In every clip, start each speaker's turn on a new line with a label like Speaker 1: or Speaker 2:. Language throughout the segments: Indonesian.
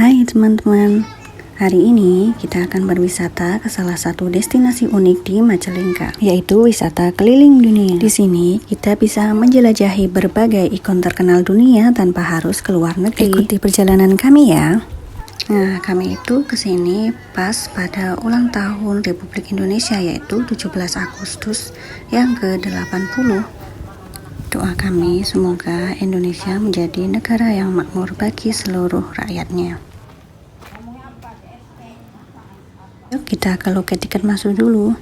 Speaker 1: Hai teman-teman, hari ini kita akan berwisata ke salah satu destinasi unik di Majalengka, yaitu wisata keliling dunia. Di sini kita bisa menjelajahi berbagai ikon terkenal dunia tanpa harus keluar negeri. Ikuti perjalanan kami ya. Nah, kami itu kesini pas pada ulang tahun Republik Indonesia, yaitu 17 Agustus yang ke-80. Doa kami semoga Indonesia menjadi negara yang makmur bagi seluruh rakyatnya. Yuk kita ke loket tiket masuk dulu.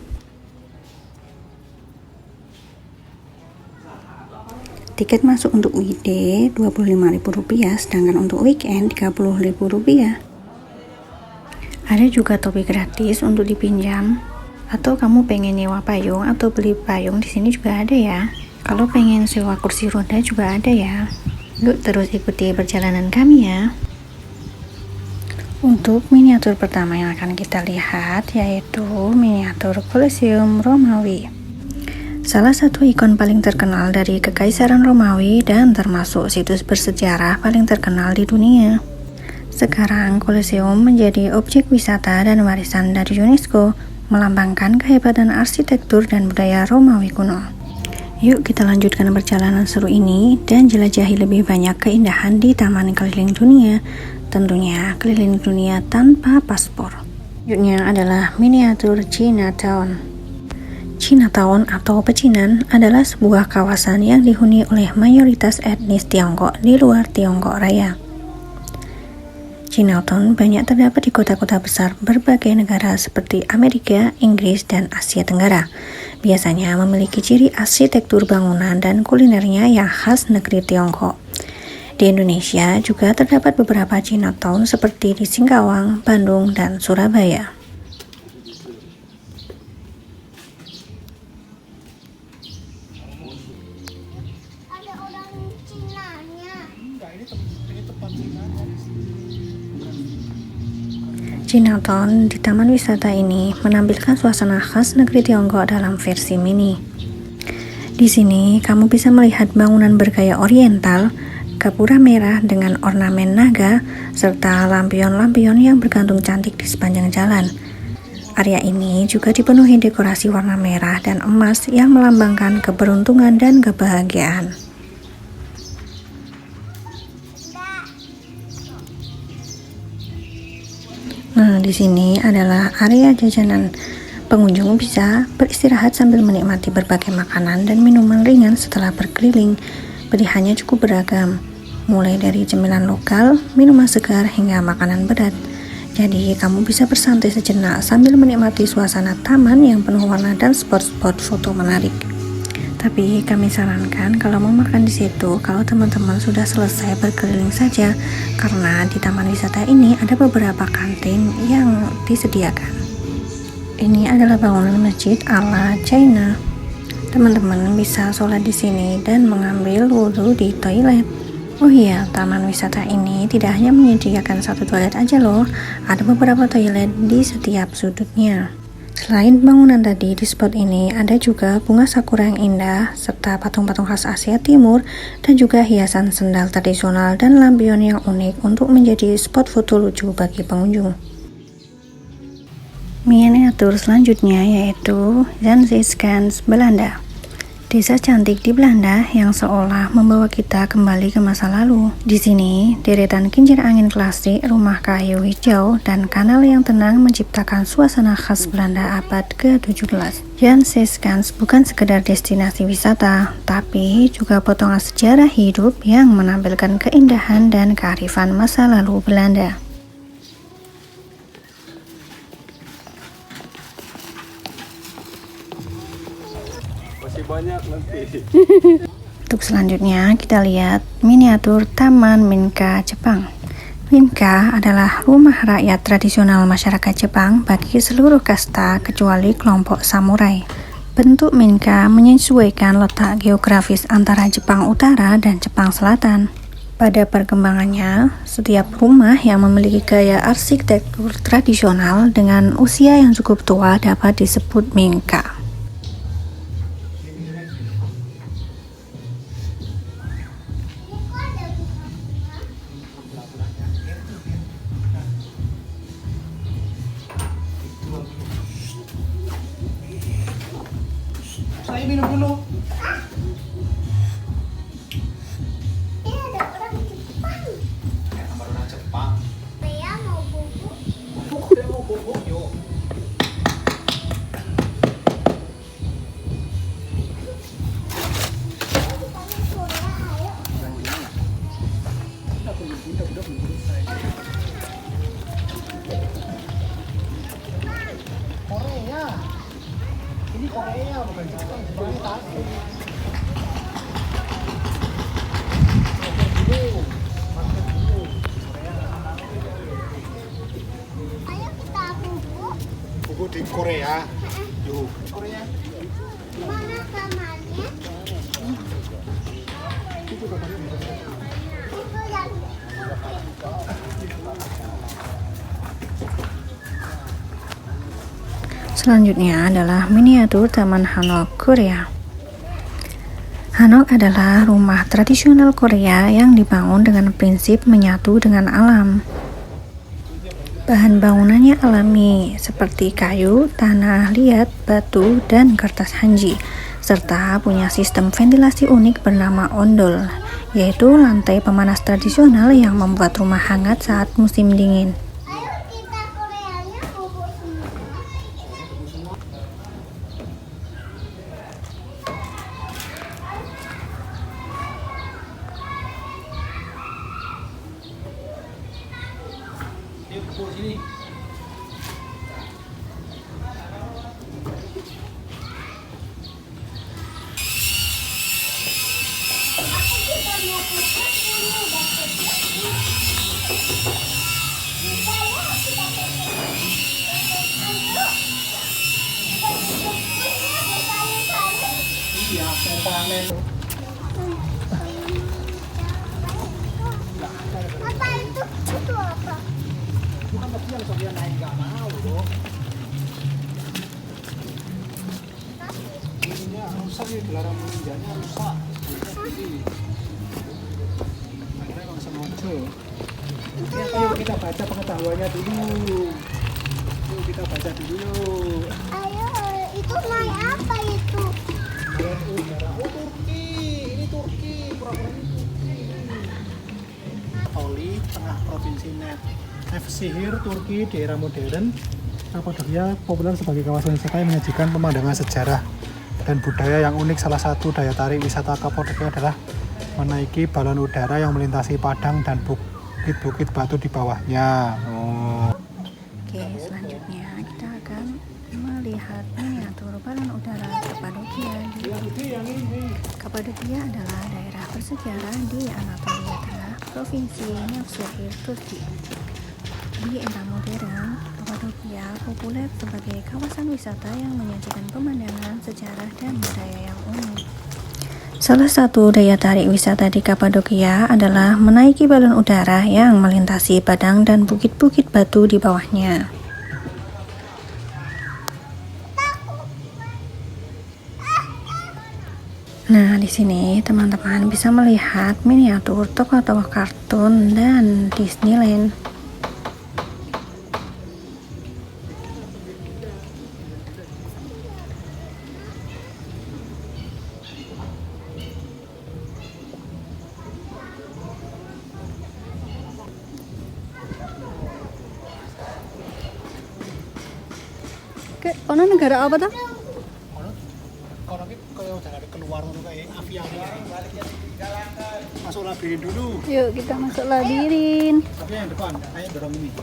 Speaker 1: Tiket masuk untuk weekday Rp25.000, sedangkan untuk weekend Rp30.000. Ada juga topi gratis untuk dipinjam, atau kamu pengen nyewa payung atau beli payung di sini juga ada ya. Kalau pengen sewa kursi roda juga ada ya. Yuk terus ikuti perjalanan kami ya. Untuk miniatur pertama yang akan kita lihat yaitu miniatur Colosseum Romawi. Salah satu ikon paling terkenal dari Kekaisaran Romawi dan termasuk situs bersejarah paling terkenal di dunia. Sekarang Colosseum menjadi objek wisata dan warisan dari UNESCO, melambangkan kehebatan arsitektur dan budaya Romawi kuno. Yuk kita lanjutkan perjalanan seru ini dan jelajahi lebih banyak keindahan di Taman Keliling Dunia. Tentunya keliling dunia tanpa paspor. Selanjutnya adalah miniatur Chinatown. Chinatown atau pecinan adalah sebuah kawasan yang dihuni oleh mayoritas etnis Tiongkok di luar Tiongkok Raya. Chinatown banyak terdapat di kota-kota besar berbagai negara seperti Amerika, Inggris, dan Asia Tenggara. Biasanya memiliki ciri arsitektur bangunan dan kulinernya yang khas negeri Tiongkok. Di Indonesia juga terdapat beberapa Chinatown seperti di Singkawang, Bandung, dan Surabaya.
Speaker 2: Ada orang Cinanya.
Speaker 1: Chinatown di taman wisata ini menampilkan suasana khas negeri Tiongkok dalam versi mini. Di sini kamu bisa melihat bangunan bergaya oriental, gapura merah dengan ornamen naga, serta lampion-lampion yang bergantung cantik di sepanjang jalan. Area ini juga dipenuhi dekorasi warna merah dan emas yang melambangkan keberuntungan dan kebahagiaan. Nah, di sini adalah area jajanan. Pengunjung bisa beristirahat sambil menikmati berbagai makanan dan minuman ringan setelah berkeliling. Pilihannya cukup beragam, mulai dari cemilan lokal, minuman segar, hingga makanan berat. Jadi, kamu bisa bersantai sejenak sambil menikmati suasana taman yang penuh warna dan spot-spot foto menarik. Tapi kami sarankan kalau mau makan di situ, kalau teman-teman sudah selesai berkeliling saja, karena di taman wisata ini ada beberapa kantin yang disediakan. Ini adalah bangunan masjid ala China. Teman-teman bisa sholat di sini dan mengambil wudhu di toilet. Oh iya, taman wisata ini tidak hanya menyediakan satu toilet aja loh, ada beberapa toilet di setiap sudutnya. Selain bangunan tadi, di spot ini ada juga bunga sakura yang indah, serta patung-patung khas Asia Timur, dan juga hiasan sendal tradisional dan lampion yang unik untuk menjadi spot foto lucu bagi pengunjung. Miniatur selanjutnya yaitu Zandschans, Belanda. Desa cantik di Belanda yang seolah membawa kita kembali ke masa lalu. Di sini, deretan kincir angin klasik, rumah kayu hijau, dan kanal yang tenang menciptakan suasana khas Belanda abad ke-17. Zandschans bukan sekedar destinasi wisata, tapi juga potongan sejarah hidup yang menampilkan keindahan dan kearifan masa lalu Belanda.
Speaker 3: Masih banyak nanti.
Speaker 1: Untuk selanjutnya kita lihat miniatur Taman Minka Jepang. Minka adalah rumah rakyat tradisional masyarakat Jepang bagi seluruh kasta kecuali kelompok samurai. Bentuk Minka menyesuaikan letak geografis antara Jepang Utara dan Jepang Selatan. Pada perkembangannya, setiap rumah yang memiliki gaya arsitektur tradisional dengan usia yang cukup tua dapat disebut Minka.
Speaker 4: Ayo minum dulu.
Speaker 2: Ini ada orang Jepang.
Speaker 4: Nomor orang Jepang.
Speaker 2: Saya mau bubuk.
Speaker 4: Udah mau bobok yuk.
Speaker 2: Bukannya Korea, ayo.
Speaker 4: Korea. Ini Korea bukan Jepang. Jepang ini tasik.
Speaker 2: Ayo kita bubuk.
Speaker 4: Buku di Korea. Yuk. Korea.
Speaker 2: Mana kamarnya? Itu yang
Speaker 1: Selanjutnya adalah miniatur Taman Hanok, Korea. Hanok adalah rumah tradisional Korea yang dibangun dengan prinsip menyatu dengan alam. Bahan bangunannya alami seperti kayu, tanah liat, batu, dan kertas hanji, serta punya sistem ventilasi unik bernama ondol, yaitu lantai pemanas tradisional yang membuat rumah hangat saat musim dingin.
Speaker 2: ayo kita Koreanya bubuk semua.
Speaker 4: Yuk buku sini.
Speaker 2: Kita mau bubuk ini udah
Speaker 4: Iya, panen.
Speaker 2: apa itu? Itu apa?
Speaker 4: Bukan pasti yang Sofia naik nggak mau loh. Ininya rusak nih, gelaran meninjanya rusak. Ini. Akhirnya kalau sengaja. Ya, ayo kita baca pengetahuannya dulu. Yuk kita baca dulu yuk.
Speaker 2: Ayo, itu naik apa itu?
Speaker 4: Oh Turki, ini Turki, pura-pura ini Turki. Oli, tengah provinsi Nevşehir, Turki, daerah modern. Kapadokia populer sebagai kawasan wisata yang menyajikan pemandangan sejarah dan budaya yang unik. Salah satu daya tarik wisata Kapadokia adalah menaiki balon udara yang melintasi padang dan bukit-bukit batu di bawahnya. Oh.
Speaker 1: Oke, selanjutnya kita akan melihat miniatur balon udara Kapadokia. Kapadokia adalah daerah bersejarah di Anatolia Tengah, Provinsi Nevşehir, Turki. Di era modern, Kapadokia populer sebagai kawasan wisata yang menyajikan pemandangan, sejarah, dan budaya yang unik. Salah satu daya tarik wisata di Kapadokia adalah menaiki balon udara yang melintasi padang dan bukit-bukit batu di bawahnya. Nah, di sini teman-teman bisa melihat miniatur tokoh-tokoh kartun dan Disneyland. Ono negara apa tuh?
Speaker 4: Kalau udah ada keluar kayak aviari. Masuk labirin dulu.
Speaker 1: Yuk kita masuk labirin.
Speaker 4: Tapi yang depan, kayak dorong ini.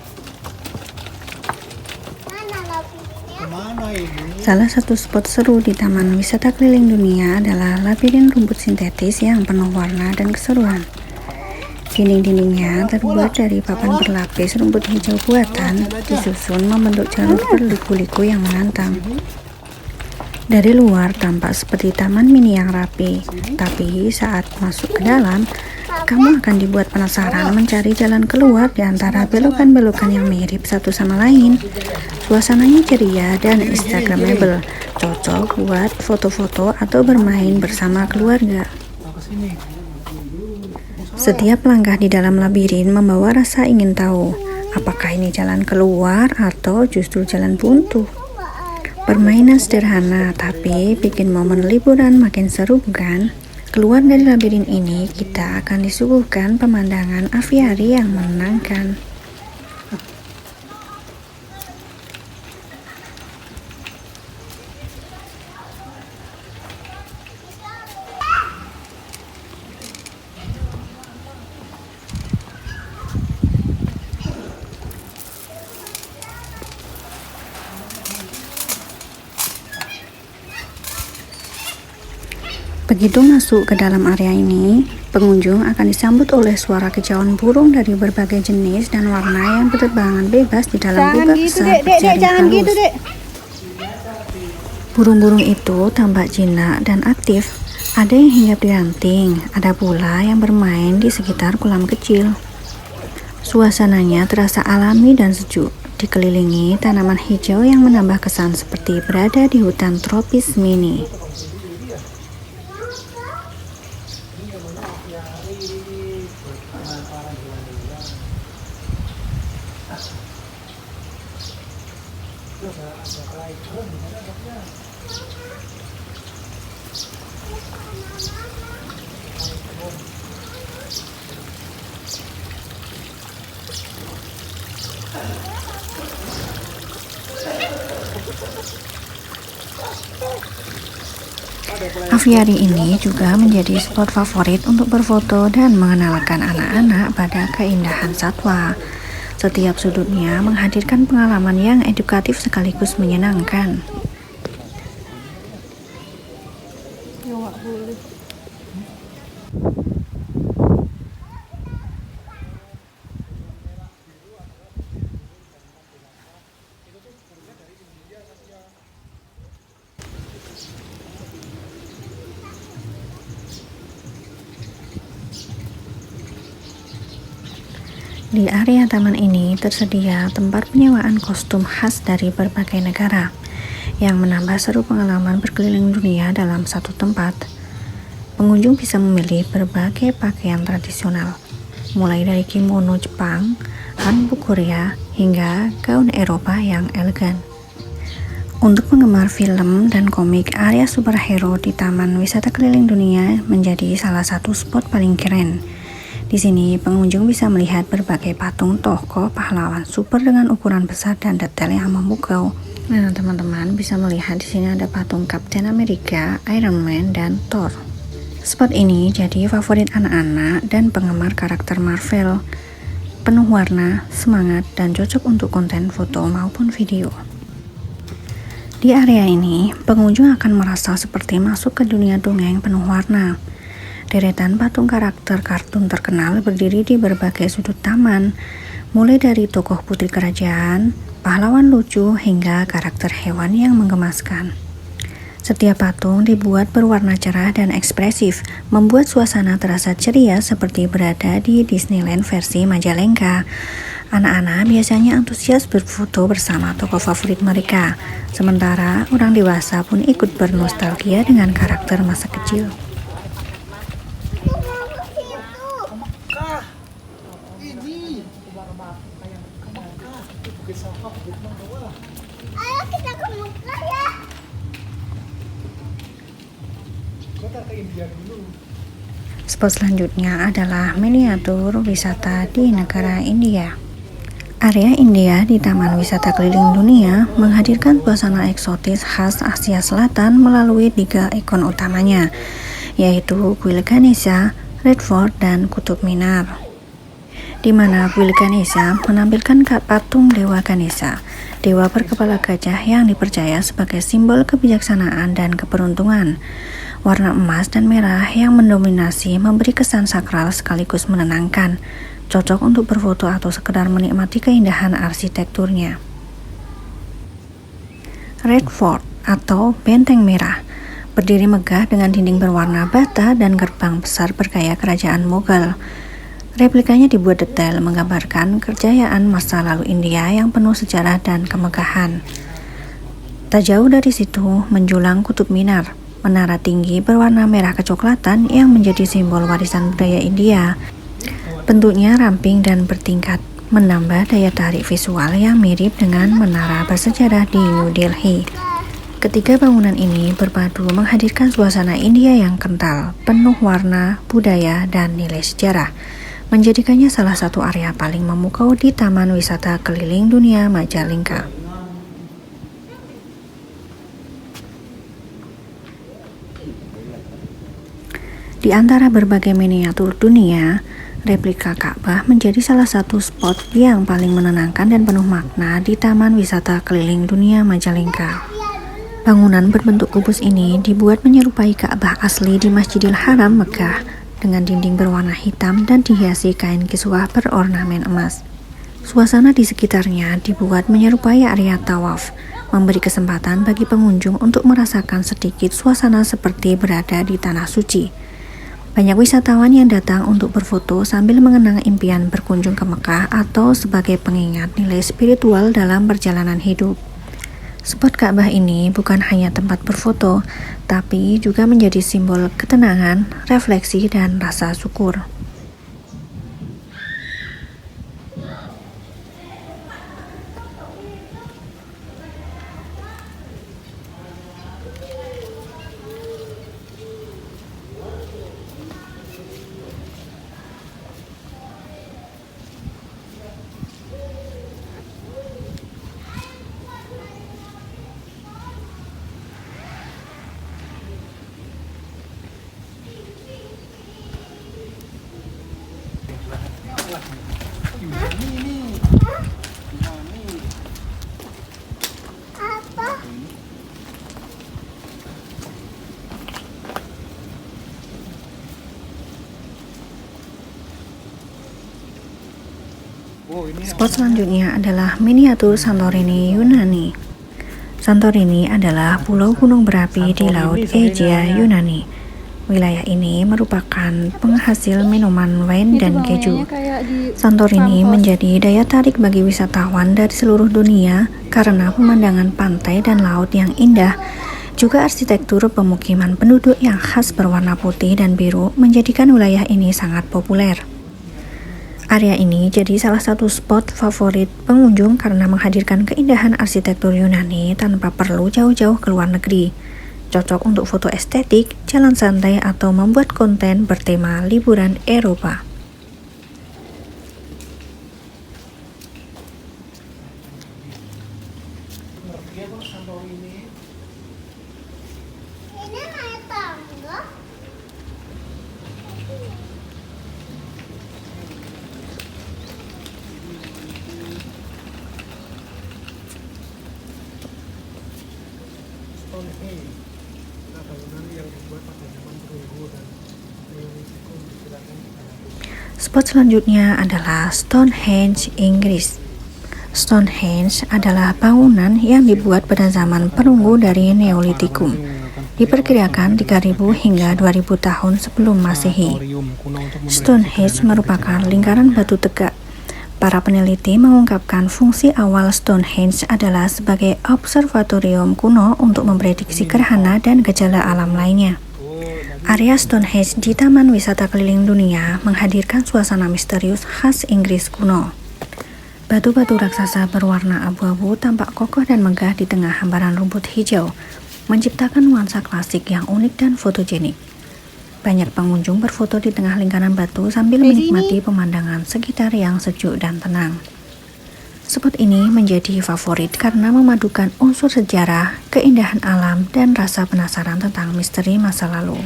Speaker 2: Mana labirinnya?
Speaker 4: Kemana ini?
Speaker 1: Salah satu spot seru di Taman Wisata Keliling Dunia adalah labirin rumput sintetis yang penuh warna dan keseruan. Dinding-dindingnya terbuat dari papan berlapis rumput hijau buatan, disusun membentuk jalur berliku-liku yang menantang. Dari luar tampak seperti taman mini yang rapi, tapi saat masuk ke dalam, kamu akan dibuat penasaran mencari jalan keluar di antara belokan-belokan yang mirip satu sama lain. Suasananya ceria dan instagramable, cocok buat foto-foto atau bermain bersama keluarga.
Speaker 4: Ke sini.
Speaker 1: Setiap langkah di dalam labirin membawa rasa ingin tahu, apakah ini jalan keluar atau justru jalan buntu. Permainan sederhana tapi bikin momen liburan makin seru, bukan? Keluar dari labirin ini, kita akan disuguhkan pemandangan aviari yang menenangkan. Begitu masuk ke dalam area ini, pengunjung akan disambut oleh suara kicauan burung dari berbagai jenis dan warna yang berterbangan bebas di dalam bebas besar berjaring halus. Burung-burung itu tampak jinak dan aktif. Ada yang hinggap di ranting, ada pula yang bermain di sekitar kolam kecil. Suasananya terasa alami dan sejuk, dikelilingi tanaman hijau yang menambah kesan seperti berada di hutan tropis mini. Aviari ini juga menjadi spot favorit untuk berfoto dan mengenalkan anak-anak pada keindahan satwa. Setiap sudutnya menghadirkan pengalaman yang edukatif sekaligus menyenangkan. Di area taman ini tersedia tempat penyewaan kostum khas dari berbagai negara yang menambah seru pengalaman berkeliling dunia dalam satu tempat. Pengunjung bisa memilih berbagai pakaian tradisional, mulai dari kimono Jepang, hanbok Korea, hingga gaun Eropa yang elegan. Untuk penggemar film dan komik, area superhero di Taman Wisata Keliling Dunia menjadi salah satu spot paling keren. Di sini, pengunjung bisa melihat berbagai patung tokoh pahlawan super dengan ukuran besar dan detail yang memukau. Nah, teman-teman bisa melihat di sini ada patung Captain America, Iron Man, dan Thor. Spot ini jadi favorit anak-anak dan penggemar karakter Marvel. Penuh warna, semangat, dan cocok untuk konten foto maupun video. Di area ini, pengunjung akan merasa seperti masuk ke dunia dongeng penuh warna. Deretan patung karakter kartun terkenal berdiri di berbagai sudut taman, mulai dari tokoh putri kerajaan, pahlawan lucu, hingga karakter hewan yang menggemaskan. Setiap patung dibuat berwarna cerah dan ekspresif, membuat suasana terasa ceria seperti berada di Disneyland versi Majalengka. Anak-anak biasanya antusias berfoto bersama tokoh favorit mereka, sementara orang dewasa pun ikut bernostalgia dengan karakter masa kecil.
Speaker 2: Ayo kita ke Mekah ya.
Speaker 1: Spot selanjutnya adalah miniatur wisata di negara India. Area India di Taman Wisata Keliling Dunia menghadirkan suasana eksotis khas Asia Selatan melalui 3 ikon utamanya, yaitu kuil Ganesha, Red Fort, dan Kutub Minar. Di mana kuil Ganesha menampilkan patung Dewa Ganesha, dewa berkepala gajah yang dipercaya sebagai simbol kebijaksanaan dan keberuntungan. Warna emas dan merah yang mendominasi memberi kesan sakral sekaligus menenangkan, cocok untuk berfoto atau sekedar menikmati keindahan arsitekturnya. Red Fort atau Benteng Merah berdiri megah dengan dinding berwarna bata dan gerbang besar bergaya kerajaan Mughal. Replikanya dibuat detail menggambarkan kejayaan masa lalu India yang penuh sejarah dan kemegahan. Tak jauh dari situ menjulang Kutub Minar, menara tinggi berwarna merah kecoklatan yang menjadi simbol warisan budaya India. Bentuknya ramping dan bertingkat, menambah daya tarik visual yang mirip dengan menara bersejarah di New Delhi. Ketiga bangunan ini berpadu menghadirkan suasana India yang kental, penuh warna, budaya, dan nilai sejarah, menjadikannya salah satu area paling memukau di Taman Wisata Keliling Dunia Majalengka. Di antara berbagai miniatur dunia, replika Ka'bah menjadi salah satu spot yang paling menenangkan dan penuh makna di Taman Wisata Keliling Dunia Majalengka. Bangunan berbentuk kubus ini dibuat menyerupai Ka'bah asli di Masjidil Haram Mekah dengan dinding berwarna hitam dan dihiasi kain kiswah berornamen emas. Suasana di sekitarnya dibuat menyerupai area tawaf, memberi kesempatan bagi pengunjung untuk merasakan sedikit suasana seperti berada di tanah suci. Banyak wisatawan yang datang untuk berfoto sambil mengenang impian berkunjung ke Mekah atau sebagai pengingat nilai spiritual dalam perjalanan hidup. Spot Ka'bah ini bukan hanya tempat berfoto, tapi juga menjadi simbol ketenangan, refleksi, dan rasa syukur. Spot selanjutnya adalah miniatur Santorini, Yunani. Santorini adalah pulau gunung berapi di Laut Egea, Yunani. Wilayah ini merupakan penghasil minuman wine dan keju. Santorini menjadi daya tarik bagi wisatawan dari seluruh dunia karena pemandangan pantai dan laut yang indah. Juga arsitektur pemukiman penduduk yang khas berwarna putih dan biru menjadikan wilayah ini sangat populer. Area ini jadi salah satu spot favorit pengunjung karena menghadirkan keindahan arsitektur Yunani tanpa perlu jauh-jauh ke luar negeri. Cocok untuk foto estetik, jalan santai, atau membuat konten bertema liburan Eropa.
Speaker 2: Ini naik tangga.
Speaker 4: Stonehenge, bangunan yang dibuat pada zaman perunggu dan Neolitikum diperkirakan
Speaker 1: Spot selanjutnya adalah Stonehenge, Inggris. Stonehenge adalah bangunan yang dibuat pada zaman perunggu dari Neolitikum. Diperkirakan 3000 hingga 2000 tahun sebelum Masehi. Stonehenge merupakan lingkaran batu tegak. Para peneliti mengungkapkan fungsi awal Stonehenge adalah sebagai observatorium kuno untuk memprediksi gerhana dan gejala alam lainnya. Area Stonehenge di Taman Wisata Keliling Dunia menghadirkan suasana misterius khas Inggris kuno. Batu-batu raksasa berwarna abu-abu tampak kokoh dan megah di tengah hamparan rumput hijau, menciptakan nuansa klasik yang unik dan fotogenik. Banyak pengunjung berfoto di tengah lingkaran batu sambil menikmati pemandangan sekitar yang sejuk dan tenang. Spot ini menjadi favorit karena memadukan unsur sejarah, keindahan alam, dan rasa penasaran tentang misteri masa lalu.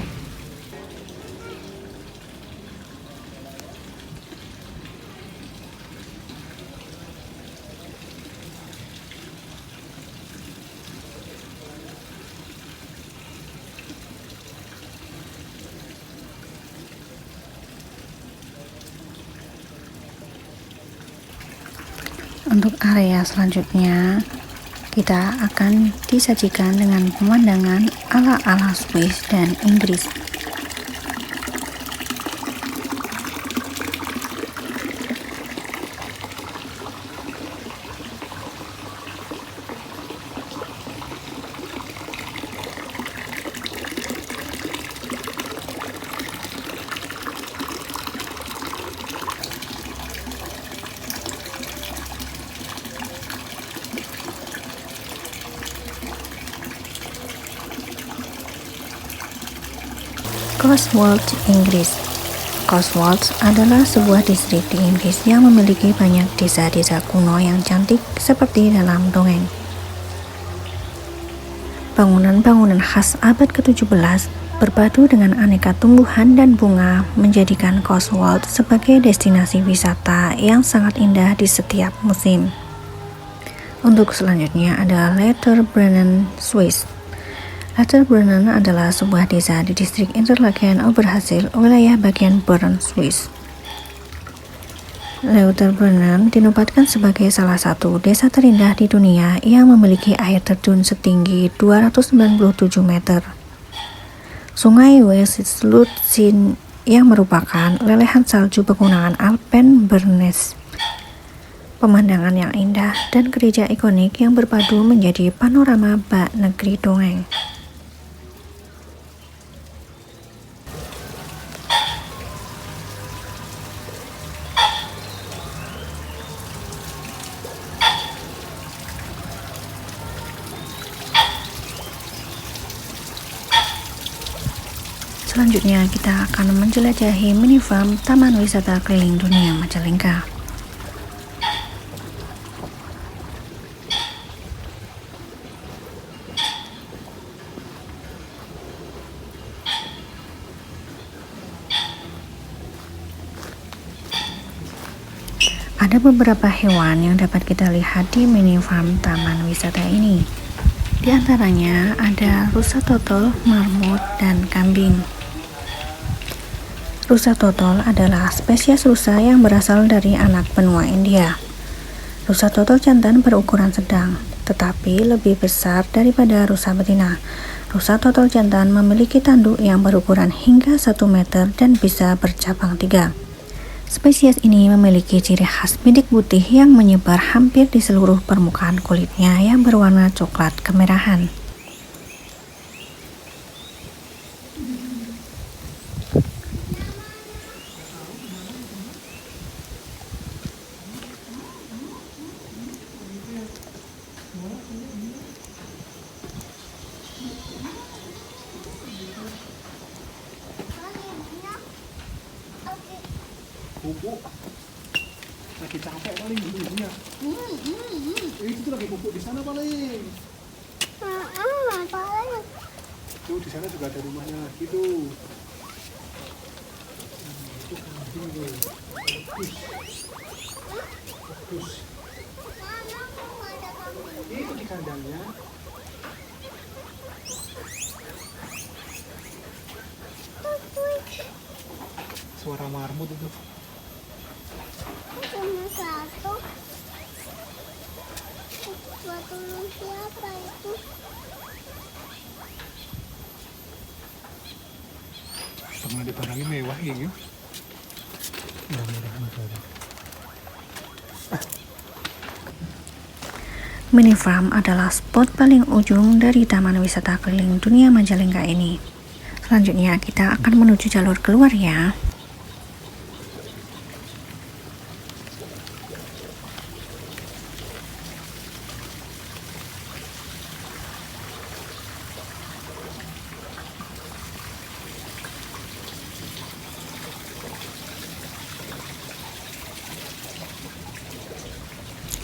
Speaker 1: Untuk area selanjutnya, kita akan disajikan dengan pemandangan ala-ala Swiss dan Inggris. Cotswold, Inggris. Cotswold adalah sebuah distrik di Inggris yang memiliki banyak desa-desa kuno yang cantik seperti dalam dongeng. Bangunan-bangunan khas abad ke-17 berpadu dengan aneka tumbuhan dan bunga menjadikan Cotswold sebagai destinasi wisata yang sangat indah di setiap musim. Untuk selanjutnya adalah Letterbrunnen, Swiss. Letterbrunnen adalah sebuah desa di distrik Interlaken, Oberhavel, wilayah bagian Bern, Swiss. Letterbrunnen dinobatkan sebagai salah satu desa terindah di dunia yang memiliki air terjun setinggi 297 meter. Sungai Westslutzen yang merupakan lelehan salju pegunungan Alpen Bernese. Pemandangan yang indah dan gereja ikonik yang berpadu menjadi panorama bak negeri dongeng. Selanjutnya kita akan menjelajahi mini farm Taman Wisata Keliling Dunia Majalengka. Ada beberapa hewan yang dapat kita lihat di mini farm taman wisata ini. Di antaranya ada rusa totol, marmut, dan kambing. Rusa totol adalah spesies rusa yang berasal dari anak benua India. Rusa totol jantan berukuran sedang, tetapi lebih besar daripada rusa betina. Rusa totol jantan memiliki tanduk yang berukuran hingga 1 meter dan bisa bercabang 3. Spesies ini memiliki ciri khas bintik putih yang menyebar hampir di seluruh permukaan kulitnya yang berwarna coklat kemerahan.
Speaker 4: Pupuk lagi capek paling ibunya. Itu tuh lagi pupuk di sana paling. Tuh di sana juga ada rumahnya lagi tuh. Itu kambing tuh. Bagus. Itu di kandangnya. Suara marmut itu.
Speaker 2: Cuma satu. Suatu siapa itu?
Speaker 4: Pernah dibarangin mewah gitu.
Speaker 1: Mini Farm adalah spot paling ujung dari Taman Wisata Keliling Dunia Majalengka ini. Selanjutnya kita akan menuju jalur keluar ya.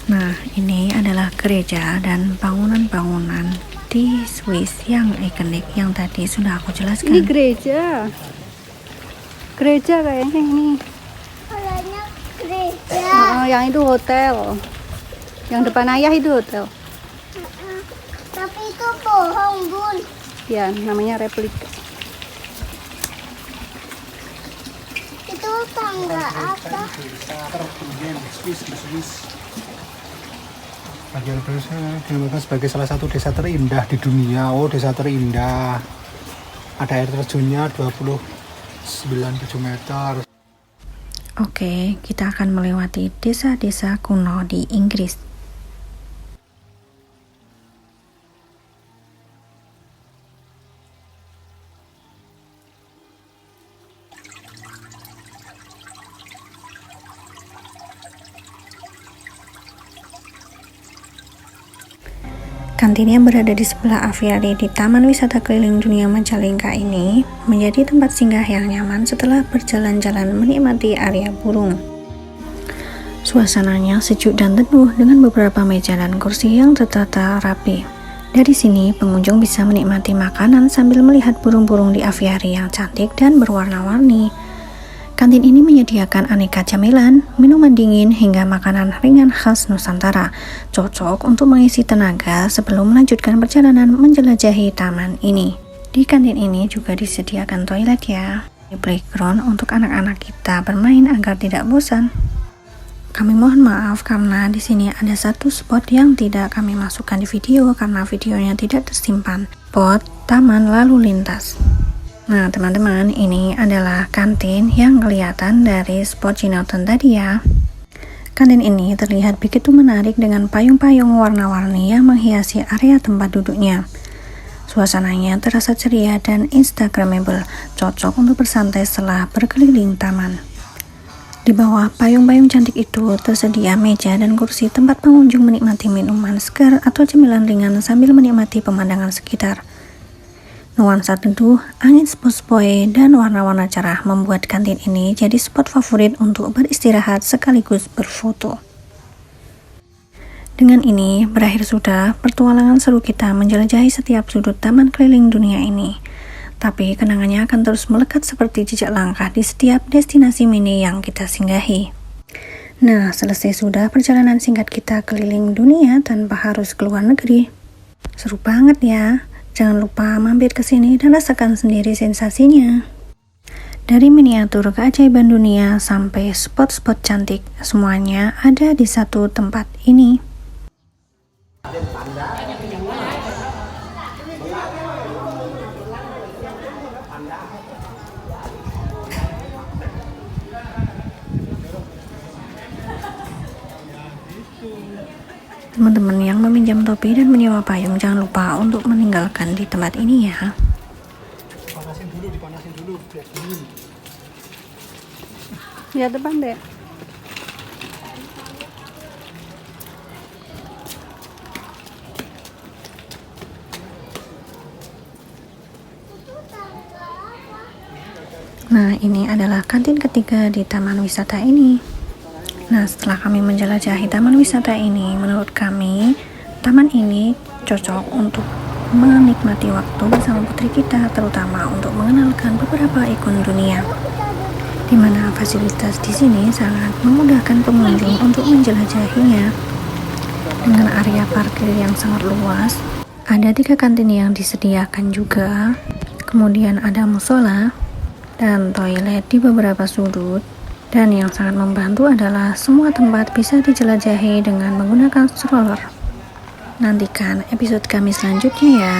Speaker 1: Nah, ini adalah gereja dan bangunan-bangunan di Swiss yang ikonik yang tadi sudah aku jelaskan.
Speaker 5: Ini gereja. Gereja kayaknya ini.
Speaker 2: Orangnya gereja.
Speaker 5: Yang itu hotel. Yang depan ayah itu hotel.
Speaker 2: Tapi itu bohong, Bun.
Speaker 5: Ya, namanya replika.
Speaker 2: Itu tangga apa?
Speaker 4: Swiss. Bagian desa dinamakan sebagai salah satu desa terindah di dunia. Oh, desa terindah. Ada air terjunnya 29,7 meter.
Speaker 1: Oke, kita akan melewati desa-desa kuno di Inggris. Kantin yang berada di sebelah aviari di Taman Wisata Keliling Dunia Majalengka ini menjadi tempat singgah yang nyaman setelah berjalan-jalan menikmati area burung. Suasananya sejuk dan teduh dengan beberapa meja dan kursi yang tertata rapi. Dari sini, pengunjung bisa menikmati makanan sambil melihat burung-burung di aviari yang cantik dan berwarna-warni. Kantin ini menyediakan aneka camilan, minuman dingin, hingga makanan ringan khas Nusantara, cocok untuk mengisi tenaga sebelum melanjutkan perjalanan menjelajahi taman ini. Di kantin ini juga disediakan toilet ya, playground untuk anak-anak kita bermain agar tidak bosan. Kami mohon maaf karena di sini ada satu spot yang tidak kami masukkan di video karena videonya tidak tersimpan. Spot Taman Lalu Lintas. Nah teman-teman, ini adalah kantin yang kelihatan dari spot Cinoten tadi ya. Kantin ini terlihat begitu menarik dengan payung-payung warna-warni yang menghiasi area tempat duduknya. Suasananya terasa ceria dan instagramable, cocok untuk bersantai setelah berkeliling taman. Di bawah payung-payung cantik itu tersedia meja dan kursi tempat pengunjung menikmati minuman segar atau cemilan ringan sambil menikmati pemandangan sekitar. Nuansa teduh, angin sepoi-sepoi, dan warna-warna cerah membuat kantin ini jadi spot favorit untuk beristirahat sekaligus berfoto. Dengan ini, berakhir sudah pertualangan seru kita menjelajahi setiap sudut taman keliling dunia ini. Tapi kenangannya akan terus melekat seperti jejak langkah di setiap destinasi mini yang kita singgahi. Nah, selesai sudah perjalanan singkat kita keliling dunia tanpa harus keluar negeri. Seru banget ya. Jangan lupa mampir ke sini dan rasakan sendiri sensasinya. Dari miniatur keajaiban dunia sampai spot-spot cantik, semuanya ada di satu tempat ini. Teman-teman yang meminjam topi dan menyewa payung, jangan lupa untuk meninggalkan di tempat ini ya.
Speaker 4: Dipanasin dulu biar dingin.
Speaker 5: Ya depan deh.
Speaker 1: Nah, ini adalah kantin ketiga di taman wisata ini. Nah, setelah kami menjelajahi taman wisata ini, menurut kami, taman ini cocok untuk menikmati waktu bersama putri kita, terutama untuk mengenalkan beberapa ikon dunia, di mana fasilitas di sini sangat memudahkan pengunjung untuk menjelajahinya. Dengan area parkir yang sangat luas, ada 3 kantin yang disediakan juga, kemudian ada musola dan toilet di beberapa sudut. Dan yang sangat membantu adalah semua tempat bisa dijelajahi dengan menggunakan stroller. Nantikan episode kami selanjutnya ya.